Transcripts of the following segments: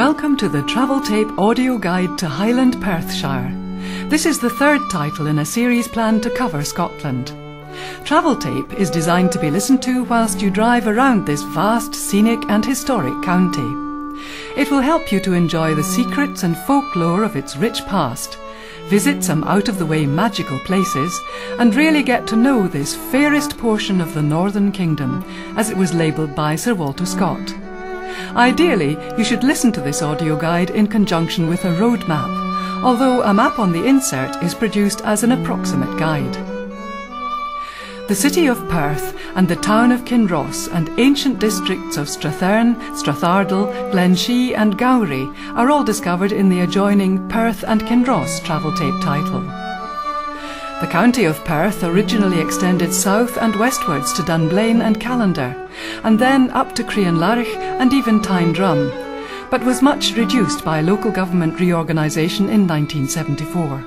Welcome to the Travel Tape audio guide to Highland Perthshire. This is the third title in a series planned to cover Scotland. Travel Tape is designed to be listened to whilst you drive around this vast, scenic and historic county. It will help you to enjoy the secrets and folklore of its rich past, visit some out-of-the-way magical places, and really get to know this fairest portion of the Northern Kingdom, as it was labelled by Sir Walter Scott. Ideally, you should listen to this audio guide in conjunction with a road map, although a map on the insert is produced as an approximate guide. The city of Perth and the town of Kinross and ancient districts of Strathearn, Strathardal, Glenshee and Gowrie are all discovered in the adjoining Perth and Kinross Travel Tape title. The county of Perth originally extended south and westwards to Dunblane and Callander, and then up to Crianlarich and even Tyne Drum, but was much reduced by local government reorganisation in 1974.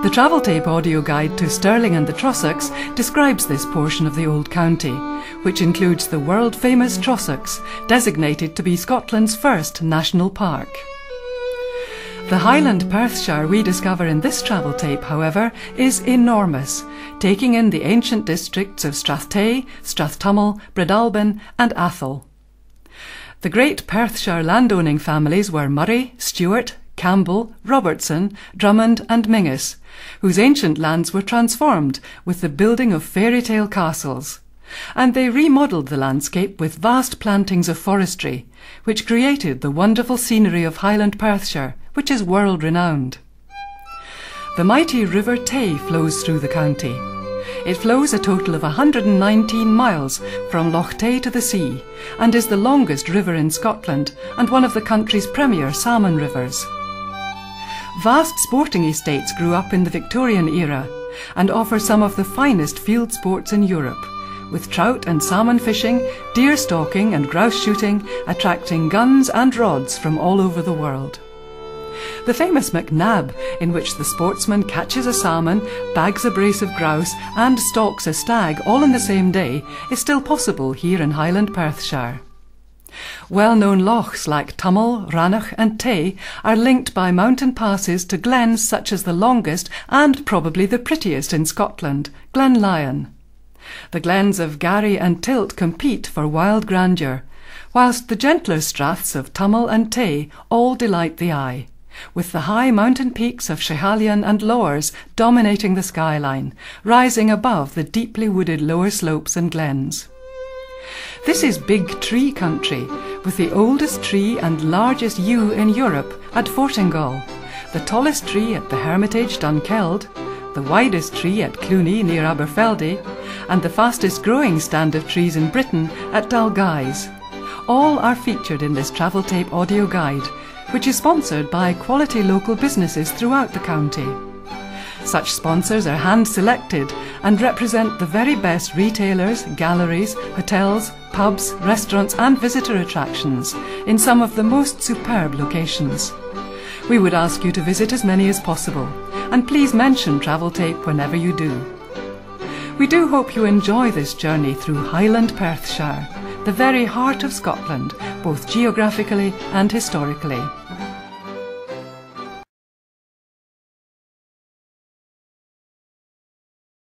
The Travel Tape audio guide to Stirling and the Trossachs describes this portion of the old county, which includes the world-famous Trossachs, designated to be Scotland's first national park. The Highland Perthshire we discover in this travel tape, however, is enormous, taking in the ancient districts of Strathtay, Strathtummel, Breadalbin and Atholl. The great Perthshire landowning families were Murray, Stewart, Campbell, Robertson, Drummond and Mingus, whose ancient lands were transformed with the building of fairy tale castles, and they remodelled the landscape with vast plantings of forestry, which created the wonderful scenery of Highland Perthshire, which is world-renowned. The mighty River Tay flows through the county. It flows a total of 119 miles from Loch Tay to the sea, and is the longest river in Scotland and one of the country's premier salmon rivers. Vast sporting estates grew up in the Victorian era and offer some of the finest field sports in Europe, with trout and salmon fishing, deer stalking and grouse shooting attracting guns and rods from all over the world. The famous McNab, in which the sportsman catches a salmon, bags a brace of grouse and stalks a stag all in the same day, is still possible here in Highland Perthshire. Well-known lochs like Tummel, Rannoch and Tay are linked by mountain passes to glens such as the longest and probably the prettiest in Scotland, Glen Lyon. The glens of Garry and Tilt compete for wild grandeur, whilst the gentler straths of Tummel and Tay all delight the eye, with the high mountain peaks of Schiehallion and Lowers dominating the skyline, rising above the deeply wooded lower slopes and glens. This is big tree country, with the oldest tree and largest yew in Europe at Fortingall, the tallest tree at the Hermitage Dunkeld, the widest tree at Cluny near Aberfeldy, and the fastest growing stand of trees in Britain at Dalguise. All are featured in this Travel Tape audio guide, which is sponsored by quality local businesses throughout the county. Such sponsors are hand-selected and represent the very best retailers, galleries, hotels, pubs, restaurants and visitor attractions in some of the most superb locations. We would ask you to visit as many as possible, and please mention Travel Tape whenever you do. We do hope you enjoy this journey through Highland Perthshire, the very heart of Scotland, both geographically and historically.